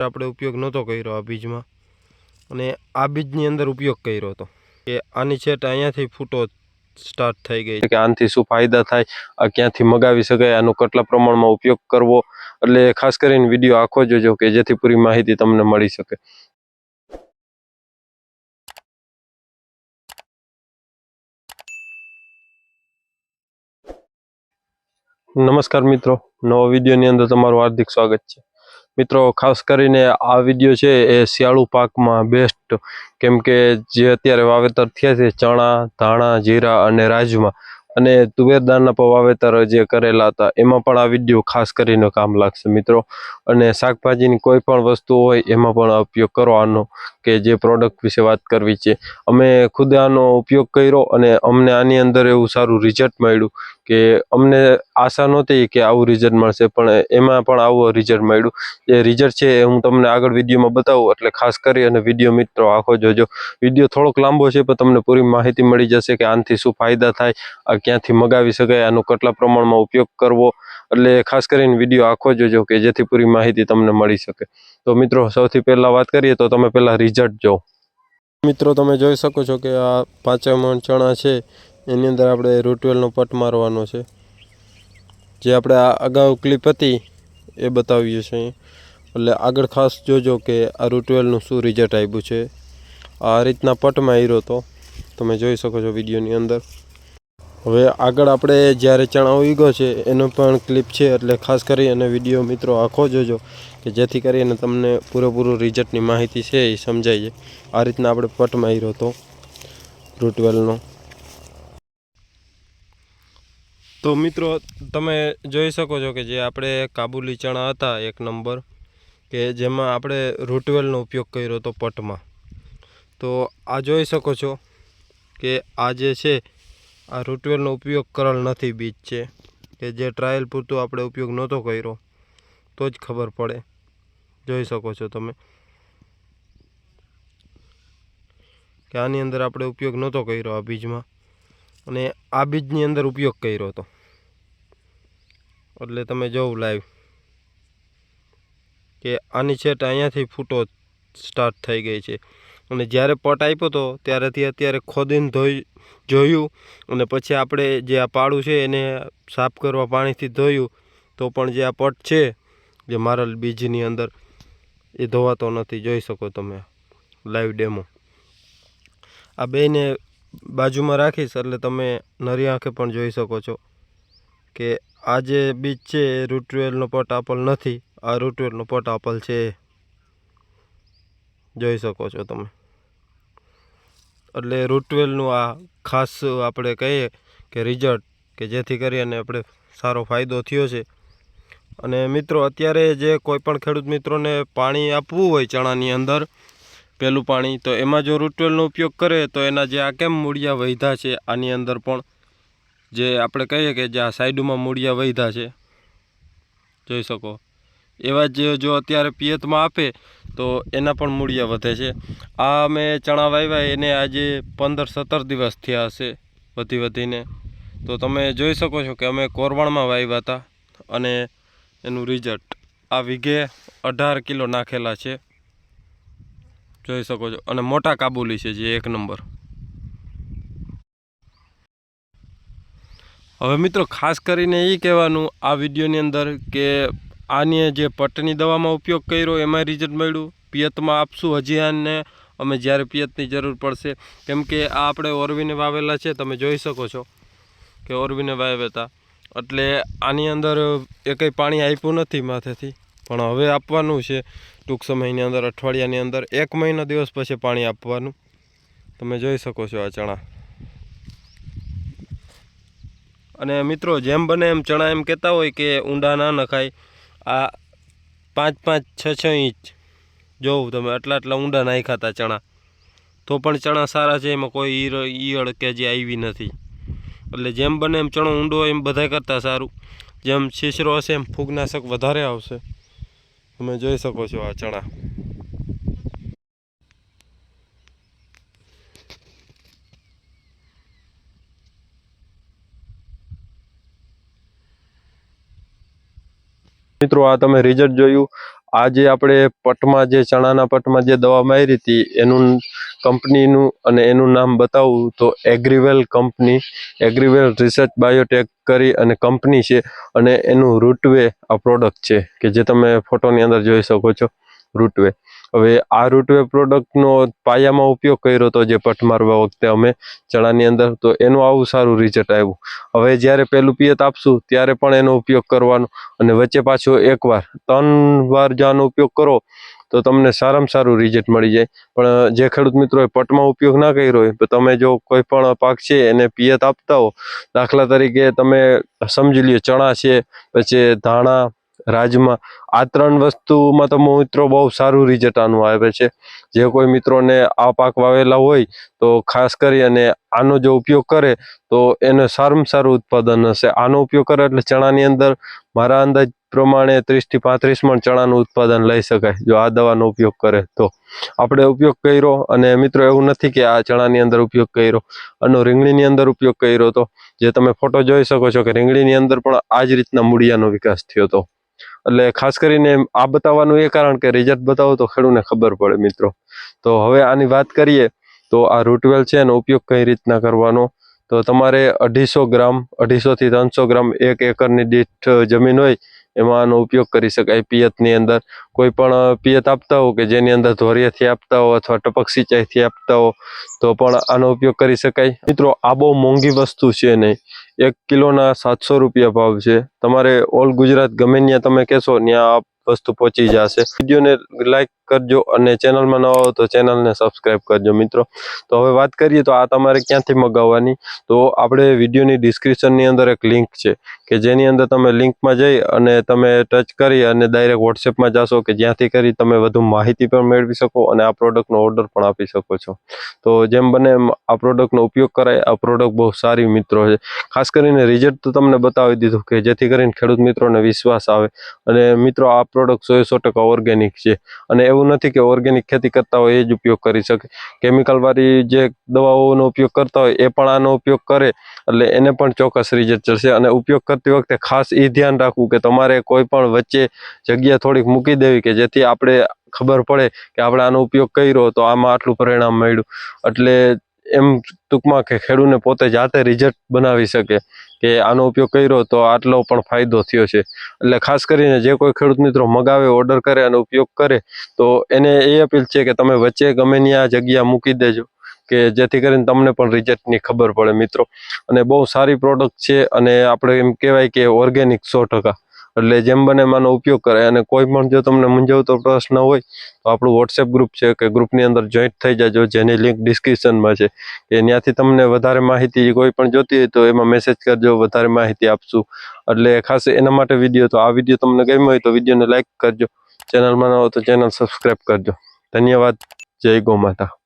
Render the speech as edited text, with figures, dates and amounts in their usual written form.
આપણે ઉપયોગ નહોતો કર્યો આ બીજમાં, અને આ બીજની અંદર ઉપયોગ કર્યો હતો કે આની છેટ અહીંયાથી ફૂટો સ્ટાર્ટ થઈ ગઈ કે આનાથી શું ફાયદા થાય, આ ક્યાંથી મગાવી શકાય, આનો કેટલા પ્રમાણમાં ઉપયોગ કરવો, એટલે ખાસ કરીને વિડીયો આખો જોજો કે જેથી પૂરી માહિતી તમને મળી શકે. નમસ્કાર મિત્રો, નવા વિડીયોની અંદર તમારું હાર્દિક સ્વાગત છે. મિત્રો, ખાસ કરીને આ વિડીયો છે એ શિયાળુ પાકમાં બેસ્ટ, કેમ કે જે અત્યારે વાવેતર થયા છે ચણા, ધાણા, જીરા અને રાજમા અને તુવેર દાળના પણ વાવેતર જે કરેલા હતા એમાં પણ આ વિડીયો ખાસ કરીને કામ લાગશે મિત્રો. અને શાકભાજીની કોઈ પણ વસ્તુ હોય એમાં પણ ઉપયોગ કરો આનો, કે જે પ્રોડક્ટ વિશે વાત કરવી છે. અમે ખુદ આનો ઉપયોગ કર્યો અને અમને આની અંદર એવું સારું રિઝલ્ટ મળ્યું કે અમને આશા નહોતી કે આવું રિઝલ્ટ મળશે, પણ એમાં પણ આવું રિઝલ્ટ મળ્યું. જે રિઝલ્ટ છે એ હું તમને આગળ વિડીયોમાં બતાવું, એટલે ખાસ કરી અને વિડીયો મિત્રો આખો જોજો. વિડીયો થોડોક લાંબો છે પણ તમને પૂરી માહિતી મળી જશે કે આનાથી શું ફાયદા થાય, આ ક્યાંથી મગાવી શકાય, આનો કેટલા પ્રમાણમાં ઉપયોગ કરવો, એટલે ખાસ કરીને વિડીયો આખો જોજો કે જેથી પૂરી માહિતી તમને મળી શકે. તો મિત્રો, સૌથી પહેલાં વાત કરીએ તો તમે પહેલાં રિઝલ્ટ જો. મિત્રો, તમે જોઈ શકો છો કે આ 5 મણ ચણા છે એની અંદર આપણે રૂટવેલનો પટ મારવાનો છે, જે આપણે આ અગાઉ ક્લિપ હતી એ બતાવ્યું છે. એટલે આગળ ખાસ જોજો કે આ રૂટવેલનું શું રિઝલ્ટ આવ્યું છે. આ રીતના પટમાં આવ્યો તો તમે જોઈ શકો છો વિડીયોની અંદર. હવે આગળ આપણે જ્યારે ચણા ઉગ્યો છે એનો પણ ક્લિપ છે, એટલે ખાસ કરી અને વિડીયો મિત્રો આખો જોજો કે જેથી કરીને તમને પૂરેપૂરું રિઝલ્ટની માહિતી છે એ સમજાય છે. આ રીતના આપણે પટમાં આવ્યો તો રૂટવેલનો. તો મિત્રો, તમે જોઈ શકો છો કે જે આપણે કાબુલી ચણા હતા 1 નંબર, કે જેમાં આપણે રૂટવેલનો ઉપયોગ કર્યો હતો પટમાં. તો આ જોઈ શકો છો કે આ જે છે આ રૂટવેલનો ઉપયોગ કરેલ નથી બીજ છે, કે જે ટ્રાયલ પૂરતું આપણે ઉપયોગ નહોતો કર્યો, તો જ ખબર પડે. જોઈ શકો છો તમે કે આની અંદર આપણે ઉપયોગ નહોતો કર્યો આ બીજમાં, અને આ બીજની અંદર ઉપયોગ કર્યો હતો. એટલે તમે જોવું લાઈવ કે આની છેટ અહીંયાથી ફૂટો સ્ટાર્ટ થઈ ગઈ છે. અને જ્યારે પટ આપ્યો હતો ત્યારેથી અત્યારે ખોદીને જોયું, અને પછી આપણે જે આ પાડું છે એને સાફ કરવા પાણીથી ધોયું, તો પણ જે આ પટ છે જે મારેલ બીજની અંદર એ ધોવાતો નથી. જોઈ શકો તમે લાઈવ ડેમો. આ બેને બાજુમાં રાખીશ એટલે તમે નરી આંખે પણ જોઈ શકો છો કે આ જે બીજ છે એ રૂટવેલનો પટ આપેલ નથી, આ રૂટવેલનો પટ આપેલ છે. જોઈ શકો છો તમે. એટલે રૂટવેલનું આ ખાસ આપણે કહીએ કે રિઝલ્ટ, કે જેથી કરી અને આપણે સારો ફાયદો થયો છે. અને મિત્રો, અત્યારે જે કોઈ પણ ખેડૂત મિત્રોને પાણી આપવું હોય ચણાની અંદર પહેલું પાણી, તો એમાં જો રૂટવેલનો ઉપયોગ કરે તો એના જે આ કેમ મૂળિયા વધ્યા છે આની અંદર પણ, જે આપણે કહીએ કે જે આ સાઈડમાં મૂળિયા વધ્યા છે, જોઈ શકો એવા જ જો અત્યારે પિયતમાં આપે તો એના પણ મૂળિયા વધે છે. આ અમે ચણા વાવ્યા એને આજે 15-17 દિવસ થયા હશે વધીને. તો તમે જોઈ શકો છો કે અમે કોરવાણમાં વાવ્યા હતા, અને એનું રિઝલ્ટ આ વીઘે 18 કિલો નાખેલા છે. જોઈ શકો છો. અને મોટા કાબુલી છે જે 1 નંબર. હવે મિત્રો, ખાસ કરીને એ કહેવાનું આ વિડીયોની અંદર કે આની જે પટની દવામાં ઉપયોગ કર્યો એમાં રિઝલ્ટ મળ્યું. પિયતમાં આપશું હજી આને અમે જ્યારે પિયતની જરૂર પડશે, કેમ કે આ આપણે ઓરવીને વાવેલા છે. તમે જોઈ શકો છો કે ઓરવીને વાવ્યા હતા, એટલે આની અંદર એકેય પાણી આપ્યું નથી માથેથી, પણ હવે આપવાનું છે ટૂંક સમયની અંદર, અઠવાડિયાની અંદર, 1 મહિનો દિવસ પછી પાણી આપવાનું. તમે જોઈ શકો છો આ ચણા. અને મિત્રો, જેમ બને એમ ચણા એમ કહેતા હોય કે ઊંડા ના નખાય. આ 5-5, 6-6 ઇંચ જોવું તમે, આટલા ઊંડા નાખ્યા હતા ચણા, તો પણ ચણા સારા છે, એમાં કોઈ ઈયળ કે જે આવી નથી. એટલે જેમ બને એમ ચણો ઊંડો હોય એમ બધા કરતાં સારું. જેમ છીછરો હશે એમ ફૂગનાશક વધારે આવશે. તમે જોઈ શકો છો આ ચણા. મિત્રો, આ તમે રિઝલ્ટ જોયું. આ જે આપણે પટમાં જે ચણાના પટમાં જે દવા મારી હતી એનું કંપનીનું અને એનું નામ બતાવું તો એગ્રીવેલ કંપની, એગ્રીવેલ રિસર્ચ બાયોટેક કરી અને કંપની છે, અને એનું રૂટવે આ પ્રોડક્ટ છે કે જે તમે ફોટોની અંદર જોઈ શકો છો, રૂટવે. હવે આ રૂટવે પ્રોડક્ટનો પાયામાં ઉપયોગ કર્યો હતો જે પટ મારવા વખતે અમે ચણાની અંદર, તો એનું આવું સારું રિઝલ્ટ આવ્યું. હવે જ્યારે પહેલું પિયત આપશું ત્યારે પણ એનો ઉપયોગ કરવાનો, અને વચ્ચે પાછો 1 વાર 3 વાર જો આનો ઉપયોગ કરો તો તમને સારામાં સારું રિઝલ્ટ મળી જાય. પણ જે ખેડૂત મિત્રોએ પટમાં ઉપયોગ ના કર્યો હોય તો તમે જો કોઈ પણ પાક છે એને પિયત આપતા હો, દાખલા તરીકે તમે સમજી લ્યો ચણા છે, પછી ધાણા, રાજમા, આ 3 વસ્તુમાં તો મિત્રો બહુ સારું રિઝલ્ટ આનું આવે છે. જે કોઈ મિત્રોને આ પાક વાવેલા હોય તો ખાસ કરી અને આનો જો ઉપયોગ કરે તો એને સારામાં સારું ઉત્પાદન હશે. આનો ઉપયોગ કરે એટલે ચણાની અંદર મારા અંદાજ પ્રમાણે 30 થી 35 મણ ચણાનું ઉત્પાદન લઈ શકાય જો આ દવાનો ઉપયોગ કરે તો. આપણે ઉપયોગ કર્યો, અને મિત્રો એવું નથી કે આ ચણાની અંદર ઉપયોગ કર્યો, આનો રીંગણીની અંદર ઉપયોગ કર્યો હતો. જે તમે ફોટો જોઈ શકો છો કે રીંગણીની અંદર પણ આ જ રીતના મૂળિયાનો વિકાસ થયો હતો. એટલે ખાસ કરીને આ બતાવવાનું એ કારણ કે રિઝલ્ટ બતાવો તો ખેડૂતને ખબર પડે મિત્રો. તો હવે આની વાત કરીએ તો આ રૂટવેલ છે એનો ઉપયોગ કઈ રીતના કરવાનો, તો તમારે 250 ગ્રામ 250 થી 300 ગ્રામ 1 એકરની દીઠ જમીન હોય એમાં આનો ઉપયોગ કરી શકાય. પિયતની અંદર કોઈ પણ પિયત આપતા હો કે જેની અંદર ધોરિયાથી આપતા હો અથવા ટપક સિંચાઈથી આપતા હો તો પણ આનો ઉપયોગ કરી શકાય. મિત્રો આ બહુ મોંઘી વસ્તુ છે નહીં, 1 કિલોના 700 રૂપિયા ભાવ છે. તમારે ઓલ ગુજરાત ગમે ત્યાં તમે કહેશો ત્યાં આ વસ્તુ પહોંચી જશે. વિડીયોને લાઈક કરજો અને ચેનલમાં નવા હો તો ચેનલને સબસ્ક્રાઈબ કરજો મિત્રો. તો હવે વાત કરીએ તો આ તમારે ક્યાંથી મગાવવાની, તો આપણે વિડીયોની ડિસ્ક્રિપ્શનની અંદર એક લિંક છે કે જેની અંદર તમે લિંકમાં જઈ અને તમે ટચ કરી અને ડાયરેક્ટ વોટ્સએપમાં જશો કે જ્યાંથી કરી તમે વધુ માહિતી પણ મેળવી શકો અને આ પ્રોડક્ટનો ઓર્ડર પણ આપી શકો છો. તો જેમ બને એમ આ પ્રોડક્ટનો ઉપયોગ કરાય. આ પ્રોડક્ટ બહુ સારી મિત્રો છે. ખાસ કરીને રિઝલ્ટ તો તમને બતાવી દીધું કે જેથી કરીને ખેડૂત મિત્રોને વિશ્વાસ આવે. અને મિત્રો આ પ્રોડક્ટ 100% ઓર્ગેનિક છે, અને એવું નથી કે ઓર્ગેનિક ખેતી કરતા હોય એ જ ઉપયોગ કરી શકે. કેમિકલવાળી જે દવાઓનો ઉપયોગ કરતા હોય એ પણ આનો ઉપયોગ કરે એટલે એને પણ ચોક્કસ રિઝલ્ટ જશે. અને ઉપયોગ કરતી વખતે ખાસ એ ધ્યાન રાખવું કે તમારે કોઈ પણ વચ્ચે જગ્યા થોડીક મૂકી દેવી કે જેથી આપણે ખબર પડે કે આપણે આનો ઉપયોગ કર્યો તો આમાં આટલું પરિણામ મળ્યું. એટલે એમ ટૂંકમાં કે ખેડૂતને પોતે જાતે રિઝલ્ટ બનાવી શકે કે આનો ઉપયોગ કર્યો તો આટલો પણ ફાયદો થયો છે. એટલે ખાસ કરીને જે કોઈ ખેડૂત મિત્રો મગાવે, ઓર્ડર કરે અને ઉપયોગ કરે તો એને એ અપીલ છે કે તમે વચ્ચે ગમે ત્યાં જગ્યા મૂકી દેજો કે જેથી કરીને તમને પણ રિઝલ્ટની ખબર પડે મિત્રો. અને બહુ સારી પ્રોડક્ટ છે, અને આપણે એમ કહેવાય કે ઓર્ગેનિક 100%. એટલે જેમ બને એનો ઉપયોગ કરે. અને કોઈ પણ જો તમને મૂંઝવતો પ્રશ્ન હોય તો આપણું વોટ્સએપ ગ્રુપ છે કે ગ્રુપની અંદર જોઈન્ટ થઈ જાજો, જેની લિંક ડિસ્ક્રિપ્શનમાં છે. કે ત્યાંથી તમને વધારે માહિતી કોઈ પણ જોતી હોય તો એમાં મેસેજ કરજો, વધારે માહિતી આપશું. એટલે ખાસ એના માટે વિડીયો, તો આ વિડીયો તમને ગમ્યો હોય તો વિડીયોને લાઈક કરજો, ચેનલમાં ન હોય તો ચેનલ સબસ્ક્રાઈબ કરજો. ધન્યવાદ. જય ગૌ માતા.